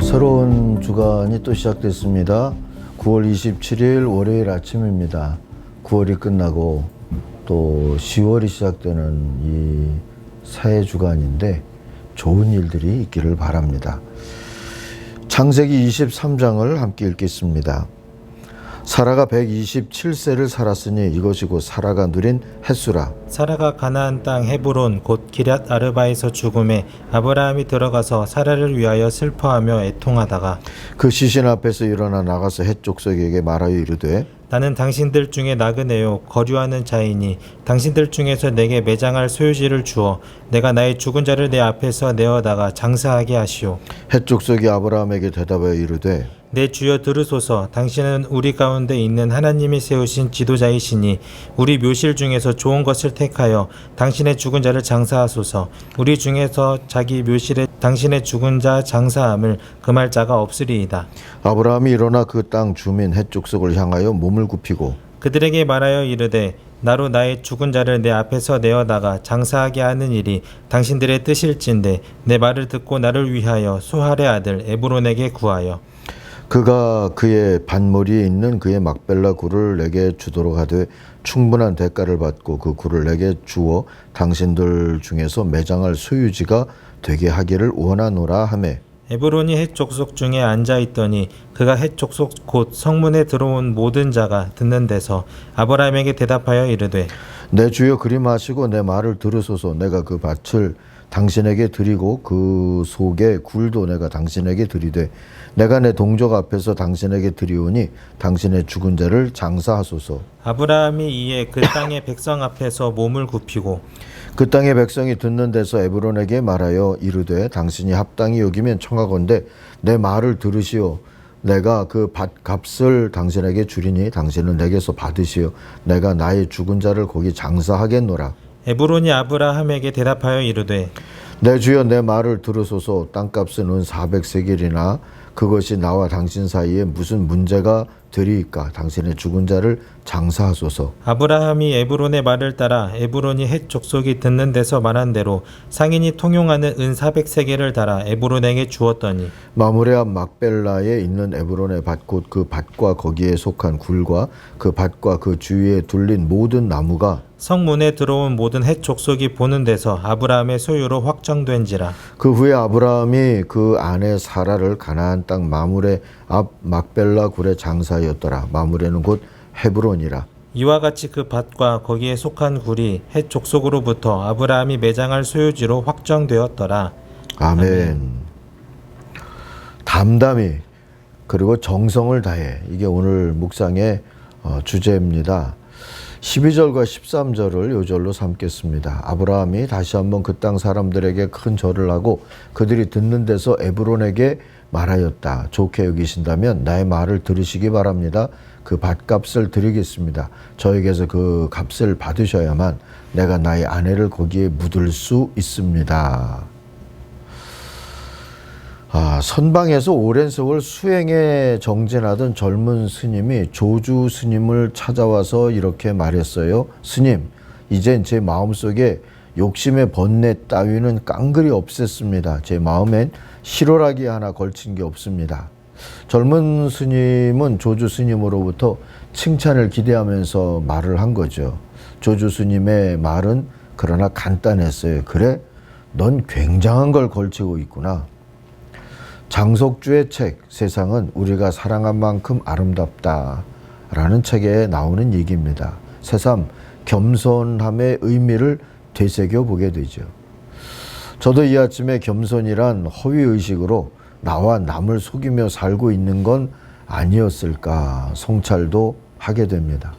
새로운 주간이 또 시작됐습니다. 9월 27일 월요일 아침입니다. 9월이 끝나고 또 10월이 시작되는 이 새해 주간인데 좋은 일들이 있기를 바랍니다. 창세기 23장을 함께 읽겠습니다. 사라가 127세를 살았으니 이것이 곧 사라가 누린 햇수라. 사라가 가나안 땅 헤브론 곧 기럇 아르바에서 죽음에 아브라함이 들어가서 사라를 위하여 슬퍼하며 애통하다가 그 시신 앞에서 일어나 나가서 헷 족속에게 말하여 이르되 나는 당신들 중에 나그네요 거류하는 자이니 당신들 중에서 내게 매장할 소유지를 주어 내가 나의 죽은 자를 내 앞에서 내어다가 장사하게 하시오. 헷 족속이 아브라함에게 대답하여 이르되 내 주여 들으소서. 당신은 우리 가운데 있는 하나님이 세우신 지도자이시니 우리 묘실 중에서 좋은 것을 택하여 당신의 죽은 자를 장사하소서. 우리 중에서 자기 묘실에 당신의 죽은 자 장사함을 금할 자가 없으리이다. 아브라함이 일어나 그 땅 주민 헷 족속을 향하여 몸을 굽히고 그들에게 말하여 이르되 나로 나의 죽은 자를 내 앞에서 내어다가 장사하게 하는 일이 당신들의 뜻일진데 내 말을 듣고 나를 위하여 소할의 아들 에브론에게 구하여 그가 그의 밭머리에 있는 그의 막벨라 굴을 내게 주도록 하되 충분한 대가를 받고 그 굴을 내게 주어 당신들 중에서 매장할 소유지가 되게 하기를 원하노라 하매 에브론이 헷 족속 중에 앉아있더니 그가 헷 족속 곧 성문에 들어온 모든 자가 듣는 데서 아브라함에게 대답하여 이르되 내 주여 그리마시고 내 말을 들으소서. 내가 그 밭을 당신에게 드리고 그 속에 굴도 내가 당신에게 드리되 내가 내 동족 앞에서 당신에게 드리오니 당신의 죽은 자를 장사하소서. 아브라함이 이에 그 땅의 백성 앞에서 몸을 굽히고 그 땅의 백성이 듣는 데서 에브론에게 말하여 이르되 당신이 합당히 여기면 청하건대 내 말을 들으시오. 내가 그 밭값을 당신에게 주리니 당신은 내게서 받으시오. 내가 나의 죽은 자를 거기 장사하겠노라. 에브론이 아브라함에게 대답하여 이르되 내 주여 내 말을 들으소서. 땅값은 은 400세겔이나 그것이 나와 당신 사이에 무슨 문제가 되리이까. 당신의 죽은 자를 장사하소서. 아브라함이 에브론의 말을 따라 에브론이 헷 족속이 듣는 데서 말한 대로 상인이 통용하는 은 400세겔을 달아 에브론에게 주었더니 마므레 앞 막벨라에 있는 에브론의 밭 곧 그 밭과 거기에 속한 굴과 그 밭과 그 주위에 둘린 모든 나무가 성문에 들어온 모든 헷 족속이 보는 데서 아브라함의 소유로 확정된지라. 그 후에 아브라함이 그 아내 사라를 가나안 땅 마므레 앞 막벨라 굴에 장사하였더라. 마므레는 곧 헤브론이라. 이와 같이 그 밭과 거기에 속한 굴이 헷 족속으로부터 아브라함이 매장할 소유지로 확정되었더라. 아멘. 담담히 그리고 정성을 다해. 이게 오늘 묵상의 주제입니다. 12절과 13절을 요절로 삼겠습니다. 아브라함이 다시 한번 그 땅 사람들에게 큰 절을 하고 그들이 듣는 데서 에브론에게 말하였다. 좋게 여기신다면 나의 말을 들으시기 바랍니다. 그 밭값을 드리겠습니다. 저에게서 그 값을 받으셔야만 내가 나의 아내를 거기에 묻을 수 있습니다. 선방에서 오랜 세월 수행에 정진하던 젊은 스님이 조주 스님을 찾아와서 이렇게 말했어요. 스님, 이젠 제 마음속에 욕심의 번뇌 따위는 깡그리 없앴습니다. 제 마음엔 실오라기 하나 걸친 게 없습니다. 젊은 스님은 조주 스님으로부터 칭찬을 기대하면서 말을 한 거죠. 조주 스님의 말은 그러나 간단했어요. 그래? 넌 굉장한 걸 걸치고 있구나. 장석주의 책 세상은 우리가 사랑한 만큼 아름답다 라는 책에 나오는 얘기입니다. 새삼 겸손함의 의미를 되새겨보게 되죠. 저도 이 아침에 겸손이란 허위의식으로 나와 남을 속이며 살고 있는 건 아니었을까 성찰도 하게 됩니다.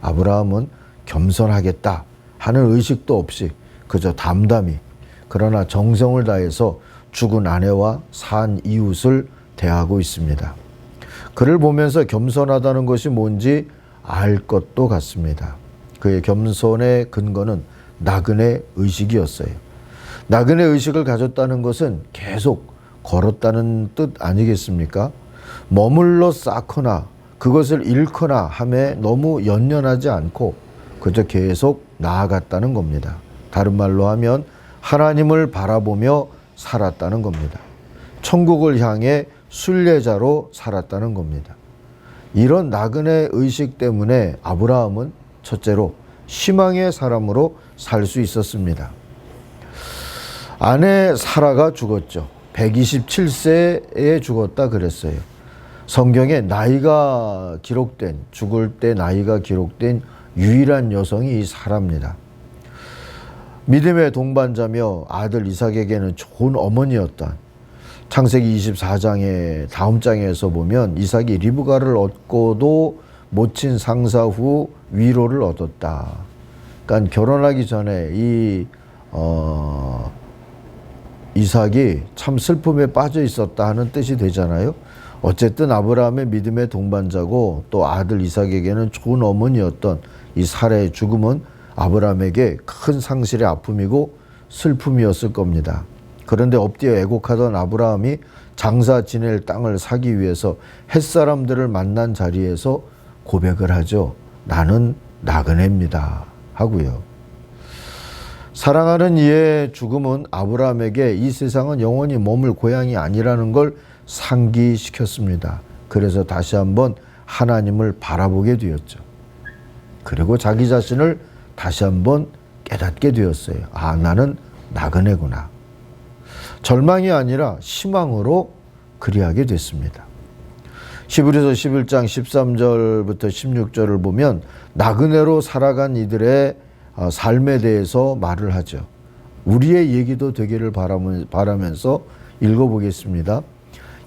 아브라함은 겸손하겠다 하는 의식도 없이 그저 담담히 그러나 정성을 다해서 죽은 아내와 산 이웃을 대하고 있습니다. 그를 보면서 겸손하다는 것이 뭔지 알 것도 같습니다. 그의 겸손의 근거는 나그네 의식이었어요. 나그네 의식을 가졌다는 것은 계속 걸었다는 뜻 아니겠습니까? 머물러 쌓거나 그것을 잃거나 함에 너무 연연하지 않고 그저 계속 나아갔다는 겁니다. 다른 말로 하면 하나님을 바라보며 살았다는 겁니다. 천국을 향해 순례자로 살았다는 겁니다. 이런 나그네 의식 때문에 아브라함은 첫째로 희망의 사람으로 살 수 있었습니다. 아내 사라가 죽었죠. 127세에 죽었다 그랬어요. 성경에 나이가 기록된, 죽을 때 나이가 기록된 유일한 여성이 이 사라입니다. 믿음의 동반자며 아들 이삭에게는 좋은 어머니였던, 창세기 24장의 다음 장에서 보면 이삭이 리브가를 얻고도 모친 상사 후 위로를 얻었다. 그러니까 결혼하기 전에 이삭이 참 슬픔에 빠져 있었다 하는 뜻이 되잖아요. 어쨌든 아브라함의 믿음의 동반자고 또 아들 이삭에게는 좋은 어머니였던 이 사라의 죽음은 아브라함에게 큰 상실의 아픔이고 슬픔이었을 겁니다. 그런데 엎드려 애곡하던 아브라함이 장사 지낼 땅을 사기 위해서 햇사람들을 만난 자리에서 고백을 하죠. 나는 나그네입니다 하고요. 사랑하는 이의 죽음은 아브라함에게 이 세상은 영원히 머물 고향이 아니라는 걸 상기시켰습니다. 그래서 다시 한번 하나님을 바라보게 되었죠. 그리고 자기 자신을 다시 한번 깨닫게 되었어요. 아, 나는 나그네구나. 절망이 아니라 희망으로 그리하게 됐습니다. 히브리서 11장 13절부터 16절을 보면 나그네로 살아간 이들의 삶에 대해서 말을 하죠. 우리의 얘기도 되기를 바라면서 읽어보겠습니다.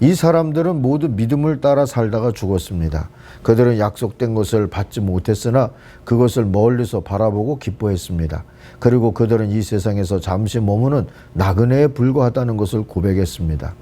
이 사람들은 모두 믿음을 따라 살다가 죽었습니다. 그들은 약속된 것을 받지 못했으나 그것을 멀리서 바라보고 기뻐했습니다. 그리고 그들은 이 세상에서 잠시 머무는 나그네에 불과하다는 것을 고백했습니다.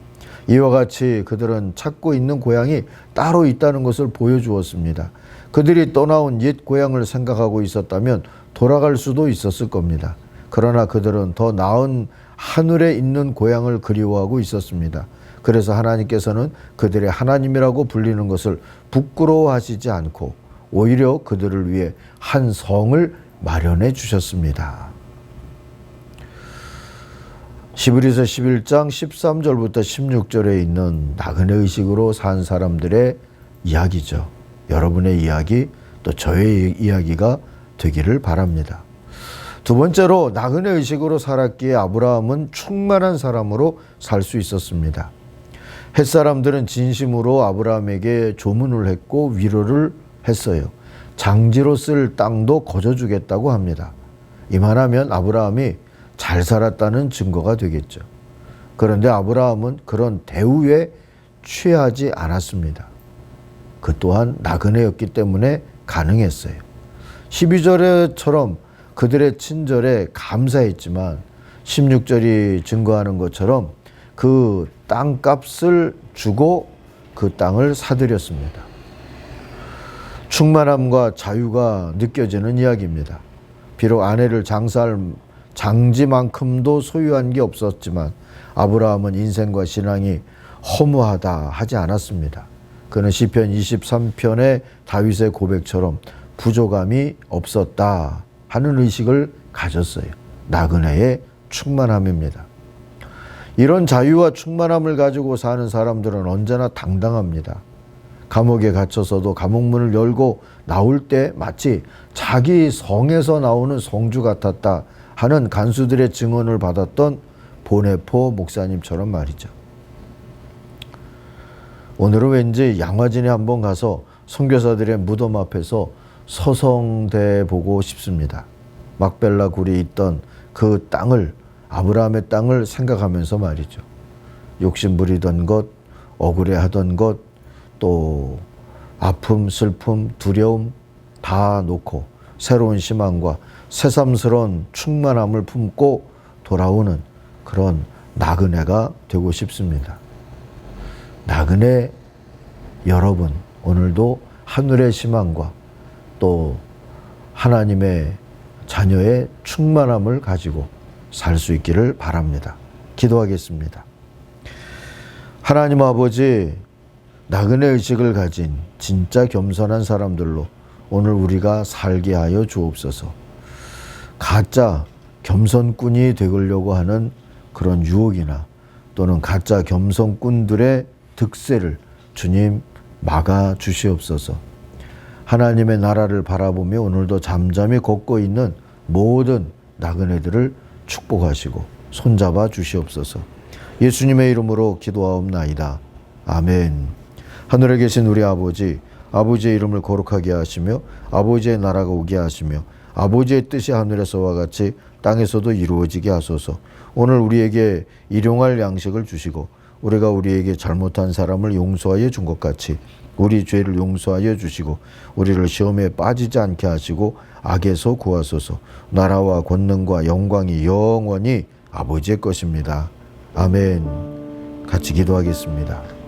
이와 같이 그들은 찾고 있는 고향이 따로 있다는 것을 보여주었습니다. 그들이 떠나온 옛 고향을 생각하고 있었다면 돌아갈 수도 있었을 겁니다. 그러나 그들은 더 나은 하늘에 있는 고향을 그리워하고 있었습니다. 그래서 하나님께서는 그들의 하나님이라고 불리는 것을 부끄러워하시지 않고 오히려 그들을 위해 한 성을 마련해 주셨습니다. 히브리서 11장 13절부터 16절에 있는 나그네 의식으로 산 사람들의 이야기죠. 여러분의 이야기, 또 저의 이야기가 되기를 바랍니다. 두 번째로 나그네 의식으로 살았기에 아브라함은 충만한 사람으로 살 수 있었습니다. 햇사람들은 진심으로 아브라함에게 조문을 했고 위로를 했어요. 장지로 쓸 땅도 거저주겠다고 합니다. 이만하면 아브라함이 잘 살았다는 증거가 되겠죠. 그런데 아브라함은 그런 대우에 취하지 않았습니다. 그 또한 나그네였기 때문에 가능했어요. 12절에처럼 그들의 친절에 감사했지만 16절이 증거하는 것처럼 그 땅값을 주고 그 땅을 사들였습니다. 충만함과 자유가 느껴지는 이야기입니다. 비록 아내를 장사할 장지만큼도 소유한 게 없었지만 아브라함은 인생과 신앙이 허무하다 하지 않았습니다. 그는 시편 23편의 다윗의 고백처럼 부족함이 없었다 하는 의식을 가졌어요. 나그네의 충만함입니다. 이런 자유와 충만함을 가지고 사는 사람들은 언제나 당당합니다. 감옥에 갇혀서도 감옥문을 열고 나올 때 마치 자기 성에서 나오는 성주 같았다 하는 간수들의 증언을 받았던 보네포 목사님처럼 말이죠. 오늘은 왠지 양화진에 한번 가서 선교사들의 무덤 앞에서 서성대 보고 싶습니다. 막벨라 굴이 있던 그 땅을, 아브라함의 땅을 생각하면서 말이죠. 욕심 부리던 것, 억울해하던 것, 또 아픔, 슬픔, 두려움 다 놓고 새로운 희망과 새삼스러운 충만함을 품고 돌아오는 그런 나그네가 되고 싶습니다. 나그네 여러분, 오늘도 하늘의 희망과 또 하나님의 자녀의 충만함을 가지고 살 수 있기를 바랍니다. 기도하겠습니다. 하나님 아버지, 나그네 의식을 가진 진짜 겸손한 사람들로 오늘 우리가 살게 하여 주옵소서. 가짜 겸손꾼이 되려고 하는 그런 유혹이나 또는 가짜 겸손꾼들의 득세를 주님 막아 주시옵소서. 하나님의 나라를 바라보며 오늘도 잠잠히 걷고 있는 모든 나그네들을 축복하시고 손잡아 주시옵소서. 예수님의 이름으로 기도하옵나이다. 아멘. 하늘에 계신 우리 아버지, 아버지의 이름을 거룩하게 하시며 아버지의 나라가 오게 하시며 아버지의 뜻이 하늘에서와 같이 땅에서도 이루어지게 하소서. 오늘 우리에게 일용할 양식을 주시고 우리가 우리에게 잘못한 사람을 용서하여 준 것 같이 우리 죄를 용서하여 주시고 우리를 시험에 빠지지 않게 하시고 악에서 구하소서. 나라와 권능과 영광이 영원히 아버지의 것입니다. 아멘. 같이 기도하겠습니다.